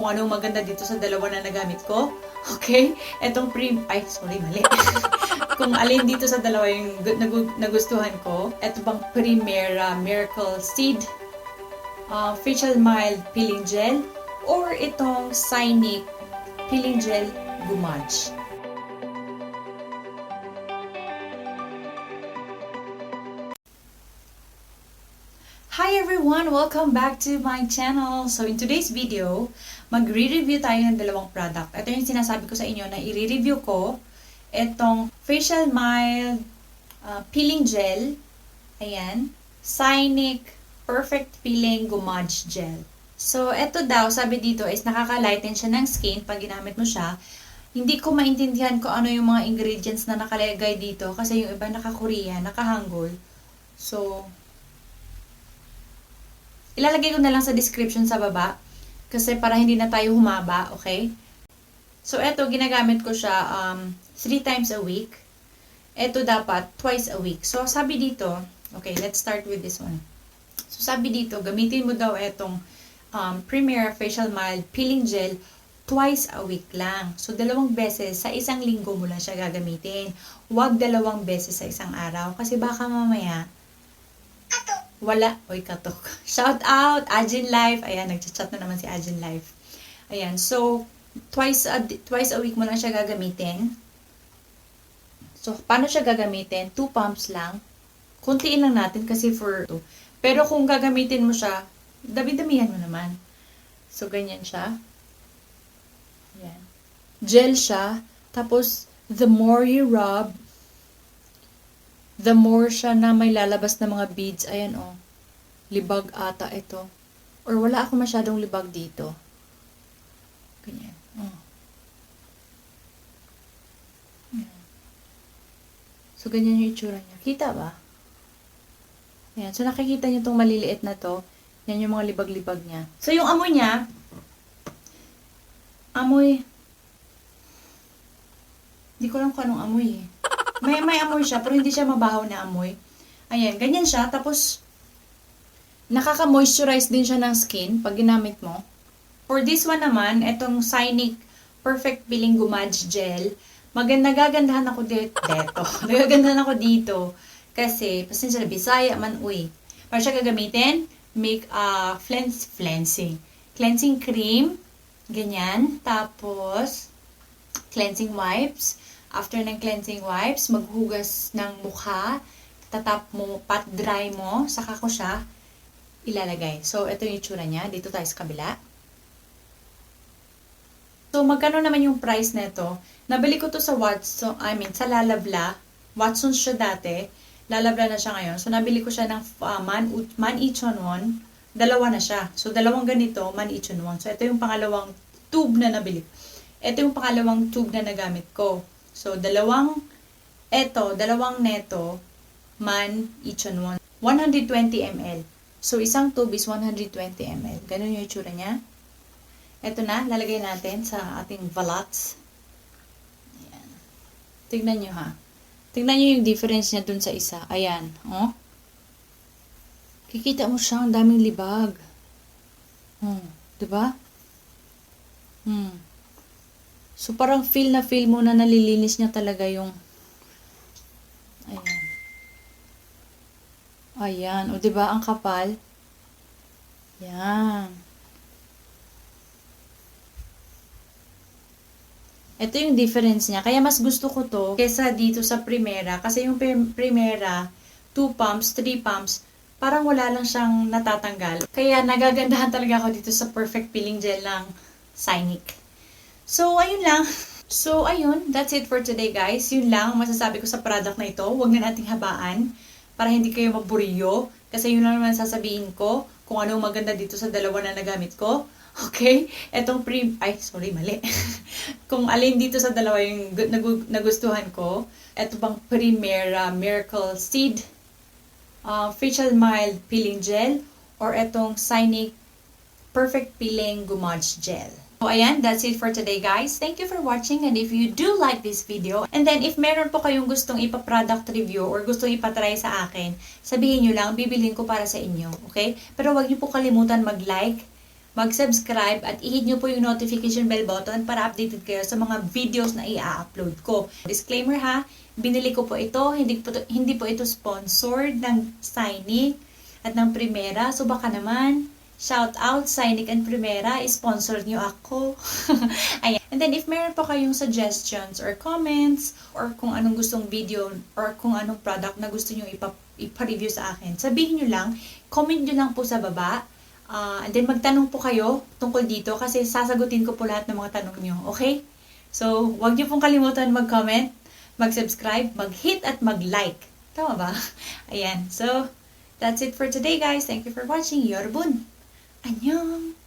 kung anong maganda dito sa dalawa na nagamit ko. Okay? Etong mali. Kung alin dito sa dalawa yung nagustuhan ko. Eto bang Primera Miracle Seed Facial Mild Peeling Gel or itong Cynic Peeling Gel Gumage. Hi everyone! Welcome back to my channel. So in today's video, magre-review tayo ng dalawang product. Ito yung sinasabi ko sa inyo na i-review ko. Itong Facial Mild Peeling Gel. Ayan. Cynic Perfect Peeling Gumage Gel. So ito daw, sabi dito is nakaka-lighten siya ng skin pag ginamit mo siya. Hindi ko maintindihan kung ano yung mga ingredients na nakalagay dito kasi yung iba naka-Korean, naka-Hangul. So ilalagay ko na lang sa description sa baba kasi para hindi na tayo humaba, okay? So, eto, ginagamit ko siya 3 times a week. Eto dapat twice a week. So, sabi dito, okay, let's start with this one. So, sabi dito, gamitin mo daw etong Primera Facial Mild Peeling Gel twice a week lang. So, 2 beses sa isang linggo mo lang siya gagamitin. Huwag 2 beses sa isang araw kasi baka mamaya wala. Oy, katok. Shout out! Ajin Life. Ayan, nagchat-chat na naman si Ajin Life. Ayan, so, twice a week mo lang siya gagamitin. So, paano siya gagamitin? 2 pumps lang. Kuntiin lang natin kasi for 2. Pero kung gagamitin mo siya, dami-damihan mo naman. So, ganyan siya. Ayan. Gel siya. Tapos, the more you rub, the more siya na may lalabas na mga beads. Ayan, oh. Libag ata ito. Or wala ako masyadong libag dito. Ganyan. Oh. Ayan. So, ganyan yung itsura niya. Kita ba? Ayan. So, nakikita niyo itong maliliit na to. Yan yung mga libag-libag niya. So, yung amoy niya, hindi ko lang kung anong amoy eh. May amoy siya, pero hindi siya mabahaw na amoy. Ayan, ganyan siya. Tapos, nakaka-moisturize din siya ng skin pag ginamit mo. For this one naman, itong Cynic Perfect Peeling Gumage Gel, nagagandahan ako dito. Nagagandahan ako dito. Kasi, pasensya na, Bisaya man, uy. Para siya gagamitin, make a cleansing cream. Ganyan. Tapos, cleansing wipes. After ng cleansing wipes, maghugas ng mukha, tatap mo, pat dry mo, saka ko siya ilalagay. So, ito yung itsura niya. Dito tayo sa kabila. So, magkano naman yung price nito? Nabili ko to sa sa Lalabla. Watsons siya dati. Lalabla na siya ngayon. So, nabili ko siya ng Man Ichon Won. 2 na siya. So, 2 ganito, Man Ichon Won. So, ito yung pangalawang tube na nabili. Ito yung pangalawang tube na nagamit ko. So, 2 neto, Man Ichon Won. 120 ml. So, isang tube is 120 ml. Ganun yung itsura niya. Ito na, lalagay natin sa ating valats. Ayan. Tignan nyo ha. Tignan nyo yung difference niya dun sa isa. Ayan. Oh. Kikita mo siya, ang daming libag. Diba? So, parang feel mo na nalilinis niya talaga yung ayan. Ayan. O, diba? Ang kapal. Yan. Ito yung difference niya. Kaya mas gusto ko to kesa dito sa Primera. Kasi yung Primera, 2 pumps, 3 pumps, parang wala lang siyang natatanggal. Kaya nagagandahan talaga ako dito sa Perfect Peeling Gel ng Cynic. So, ayun lang. So, ayun. That's it for today, guys. Yun lang ang masasabi ko sa product na ito. Huwag na nating habaan para hindi kayo maburiyo. Kasi yun lang naman sasabihin ko kung anong maganda dito sa dalawa na nagamit ko. Okay? Etong mali. Kung alin dito sa dalawa yung nagustuhan ko. Eto bang Primera Miracle Seed Facial Mild Peeling Gel or etong Cynic Perfect Peeling Gumage Gel. So, ayan, that's it for today, guys. Thank you for watching, and if you do like this video, and then if meron po kayong gustong ipa-product review or gustong ipatry sa akin, sabihin nyo lang, bibilhin ko para sa inyo, okay? Pero wag niyo po kalimutan mag-like, mag-subscribe at i-hit nyo po yung notification bell button para updated kayo sa mga videos na i-upload ko. Disclaimer ha, binili ko po ito, hindi po ito sponsored ng Synic at ng Primera. So baka naman, shout out Synic and Primera, sponsor nyo ako. Ayan. And then if meron po kayong suggestions or comments or kung anong gustong video or kung anong product na gusto nyo ipa-review sa akin, sabihin nyo lang, comment nyo lang po sa baba. And then magtanong po kayo tungkol dito kasi sasagutin ko po lahat ng mga tanong nyo. Okay? So, huwag nyo pong kalimutan mag-comment, mag-subscribe, mag-hit at mag-like. Tama ba? Ayan. So, that's it for today guys. Thank you for watching. Yorbun. Annyeong!